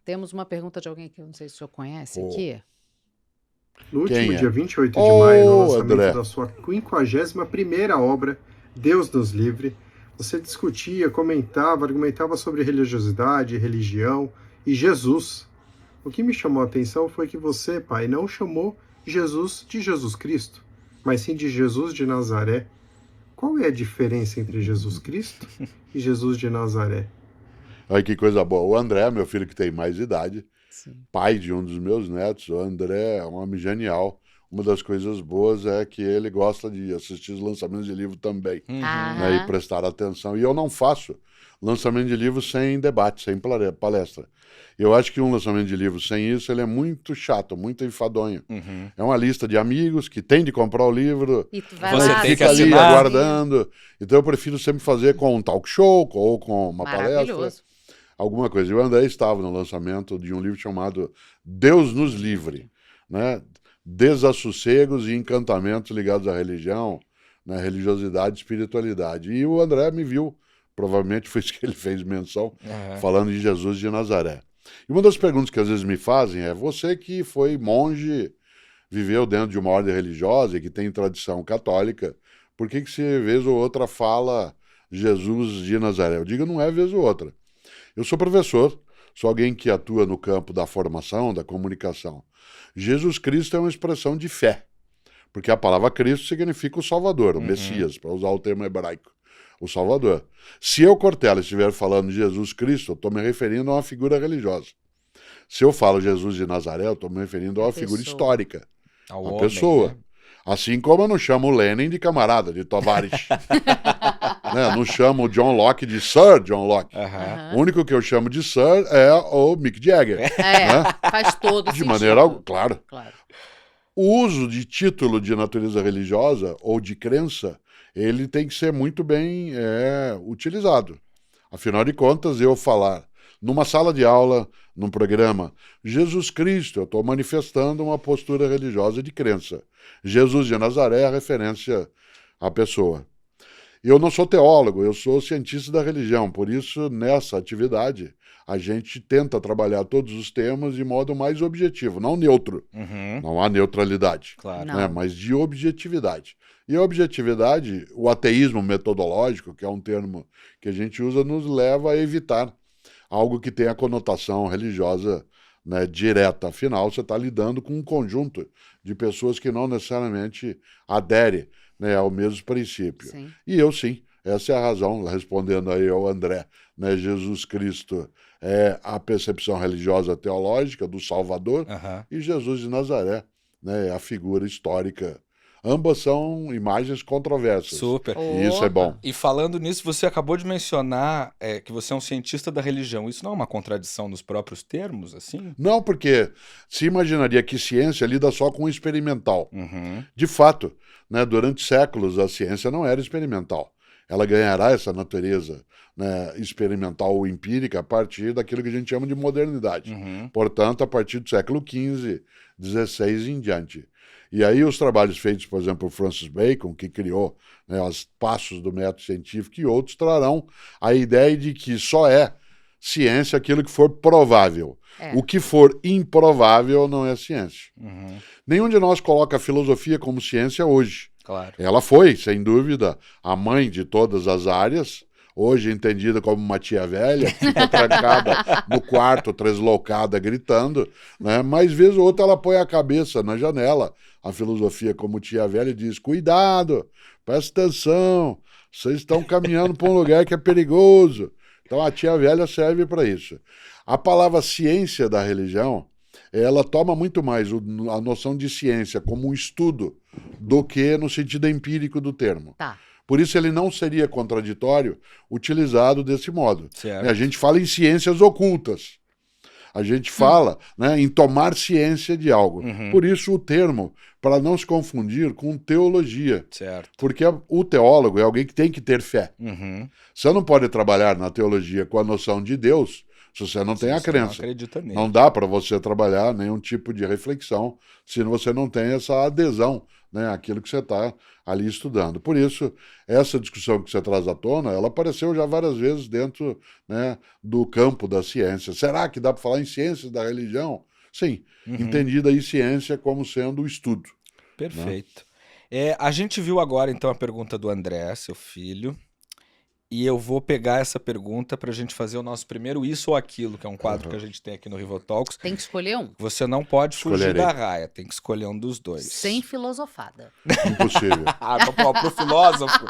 Temos uma pergunta de alguém que eu não sei se o senhor conhece Ô, aqui. No último quem dia é? 28 de maio, no Ô, lançamento André. da sua 51ª obra, Deus nos livre, você discutia, comentava, argumentava sobre religiosidade, religião e Jesus. O que me chamou a atenção foi que você, pai, não chamou Jesus de Jesus Cristo, mas sim de Jesus de Nazaré. Qual é a diferença entre Jesus Cristo e Jesus de Nazaré? Olha que coisa boa. O André, meu filho que tem mais idade, Sim. pai de um dos meus netos, o André é um homem genial. Uma das coisas boas é que ele gosta de assistir os lançamentos de livro também, né, e Aham. prestar atenção. E eu não faço lançamento de livro sem debate, sem palestra. Eu acho que um lançamento de livro sem isso, ele é muito chato, muito enfadonho. É uma lista de amigos que tem de comprar o livro, E tu vai Você lá, tem que fica ali assinar. aguardando. Então eu prefiro sempre fazer com um talk show ou com uma palestra, Maravilhoso. alguma coisa. E o André estava no lançamento de um livro chamado Deus nos Livre, né? Desassossegos e encantamentos ligados à religião, né? Religiosidade e espiritualidade. E o André me viu, provavelmente foi isso que ele fez menção, falando de Jesus de Nazaré. E uma das perguntas que às vezes me fazem é: você que foi monge, viveu dentro de uma ordem religiosa e que tem tradição católica, por que você, vez ou outra, fala Jesus de Nazaré? Eu digo, não é vez ou outra. Eu sou professor, sou alguém que atua no campo da formação, da comunicação. Jesus Cristo é uma expressão de fé, porque a palavra Cristo significa o Salvador, o Messias, para usar o termo hebraico, o Salvador. Se eu, Cortella, estiver falando de Jesus Cristo, eu estou me referindo a uma figura religiosa. Se eu falo Jesus de Nazaré, eu estou me referindo a uma figura Pessoa. histórica, Ao uma homem, pessoa. né? Assim como eu não chamo o Lenin de camarada, de tovarish. Né? Eu não chamo o John Locke de Sir John Locke. Aham. O único que eu chamo de Sir é o Mick Jagger. É, faz todo De sentido. maneira alguma, claro. Claro. O uso de título de natureza religiosa ou de crença, ele tem que ser muito bem utilizado. Afinal de contas, eu falar numa sala de aula, num programa, Jesus Cristo, eu estou manifestando uma postura religiosa de crença. Jesus de Nazaré é a referência à pessoa. Eu não sou teólogo, eu sou cientista da religião, por isso, nessa atividade, a gente tenta trabalhar todos os temas de modo mais objetivo, não neutro. Não há neutralidade, Claro. Não. né, mas de objetividade. E a objetividade, o ateísmo metodológico, que é um termo que a gente usa, nos leva a evitar algo que tenha conotação religiosa, né, direta. Afinal, você está lidando com um conjunto de pessoas que não necessariamente aderem, né, ao mesmo princípio. Sim. E eu sim, essa é a razão, respondendo aí ao André, né, Jesus Cristo é a percepção religiosa teológica do Salvador, e Jesus de Nazaré, né, é a figura histórica. Ambas são imagens controversas. Super. E isso é bom. E falando nisso, você acabou de mencionar que você é um cientista da religião. Isso não é uma contradição nos próprios termos, assim? Não, porque se imaginaria que ciência lida só com o experimental. De fato, né, durante séculos a ciência não era experimental. Ela ganhará essa natureza, né, experimental ou empírica a partir daquilo que a gente chama de modernidade. Portanto, a partir do século XV, XVI em diante. E aí os trabalhos feitos, por exemplo, por Francis Bacon, que criou, né, os passos do método científico, e outros trarão a ideia de que só é ciência aquilo que for provável. O que for improvável não é ciência. Nenhum de nós coloca a filosofia como ciência hoje. Claro. Ela foi, sem dúvida, a mãe de todas as áreas, hoje entendida como uma tia velha, que fica trancada no quarto, tresloucada, gritando, né? Mas, vez ou outra, ela põe a cabeça na janela, a filosofia como tia velha, e diz: cuidado, presta atenção, vocês estão caminhando para um lugar que é perigoso. Então, a tia velha serve para isso. A palavra ciência da religião, ela toma muito mais a noção de ciência como um estudo do que no sentido empírico do termo. Tá. Por isso ele não seria contraditório utilizado desse modo. Certo. A gente fala em ciências ocultas. A gente fala, né, em tomar ciência de algo. Por isso o termo, para não se confundir com teologia. Certo. Porque o teólogo é alguém que tem que ter fé. Você não pode trabalhar na teologia com a noção de Deus se você não Se tem a você não crença. acredita nele. Não dá para você trabalhar nenhum tipo de reflexão se você não tem essa adesão, né, àquilo que você está ali estudando. Por isso, essa discussão que você traz à tona, ela apareceu já várias vezes dentro, né, do campo da ciência. Será que dá para falar em ciências da religião? Sim, entendida aí ciência como sendo o estudo. Perfeito. A gente viu agora, então, a pergunta do André, seu filho, e eu vou pegar essa pergunta para a gente fazer o nosso primeiro Isso ou Aquilo, que é um quadro que a gente tem aqui no Rival Talks. Tem que escolher um. Você não pode fugir Escolherei. da raia, tem que escolher um dos dois. Sem filosofada. Impossível. Pro filósofo.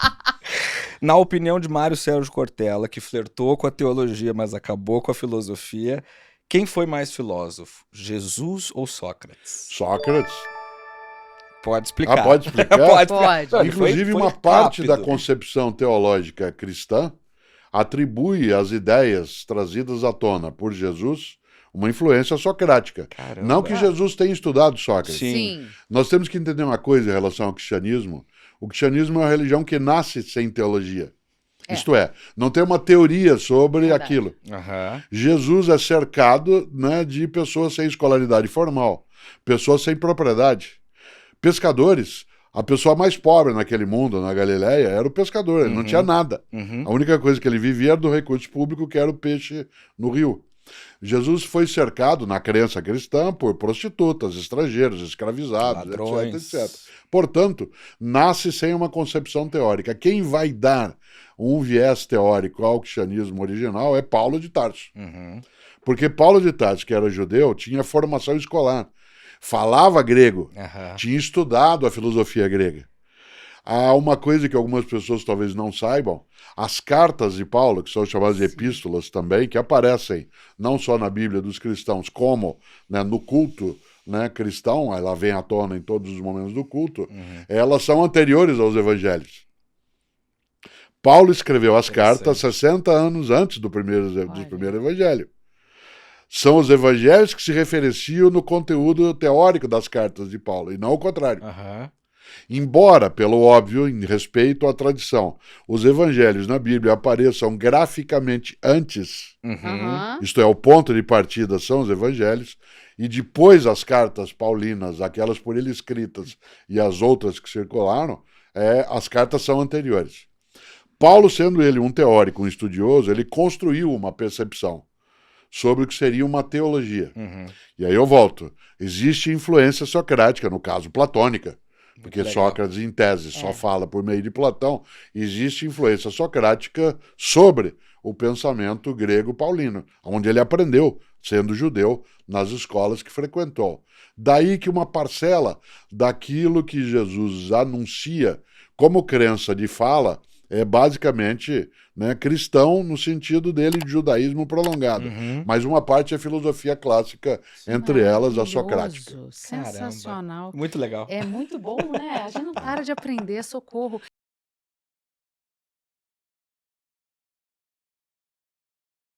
Na opinião de Mário Sérgio Cortella, que flertou com a teologia, mas acabou com a filosofia, quem foi mais filósofo, Jesus ou Sócrates? Sócrates. Pode explicar. Pode explicar? Pode. Pode. Ele Inclusive, foi uma parte da rápido. concepção teológica cristã atribui às ideias trazidas à tona por Jesus uma influência socrática. Caramba. Não que Jesus tenha estudado Sócrates. Sim. Nós temos que entender uma coisa em relação ao cristianismo. O cristianismo é uma religião que nasce sem teologia. Isto é, não tem uma teoria sobre Verdade. aquilo. Aham. Jesus é cercado, né, de pessoas sem escolaridade formal, pessoas sem propriedade. Pescadores, a pessoa mais pobre naquele mundo, na Galileia, era o pescador, ele não tinha nada. A única coisa que ele vivia era do recurso público, que era o peixe no rio. Jesus foi cercado, na crença cristã, por prostitutas, estrangeiros, escravizados, Ladrões. etc. Portanto, nasce sem uma concepção teórica. Quem vai dar um viés teórico ao cristianismo original é Paulo de Tarso. Porque Paulo de Tarso, que era judeu, tinha formação escolar, falava grego, Aham. tinha estudado a filosofia grega. Há uma coisa que algumas pessoas talvez não saibam: as cartas de Paulo, que são chamadas de epístolas também, que aparecem não só na Bíblia dos cristãos, como, né, no culto, né, cristão, ela vem à tona em todos os momentos do culto, elas são anteriores aos evangelhos. Paulo escreveu as cartas 60 anos antes do primeiro evangelho. São os evangelhos que se referenciam no conteúdo teórico das cartas de Paulo, e não o contrário. Aham. Embora, pelo óbvio, em respeito à tradição, os evangelhos na Bíblia apareçam graficamente antes, Aham. isto é, o ponto de partida são os evangelhos, e depois as cartas paulinas, aquelas por ele escritas e as outras que circularam, as cartas são anteriores. Paulo, sendo ele um teórico, um estudioso, ele construiu uma percepção sobre o que seria uma teologia. E aí eu volto. Existe influência socrática, no caso platônica, porque legal. Sócrates, em tese, só fala por meio de Platão. Existe influência socrática sobre o pensamento grego paulino, onde ele aprendeu, sendo judeu, nas escolas que frequentou. Daí que uma parcela daquilo que Jesus anuncia como crença de fala é basicamente, né, cristão no sentido dele de judaísmo prolongado. Mas uma parte é filosofia clássica, entre elas a socrática. Maravilhoso, sensacional. Muito legal. É muito bom, né? A gente não para de aprender, socorro.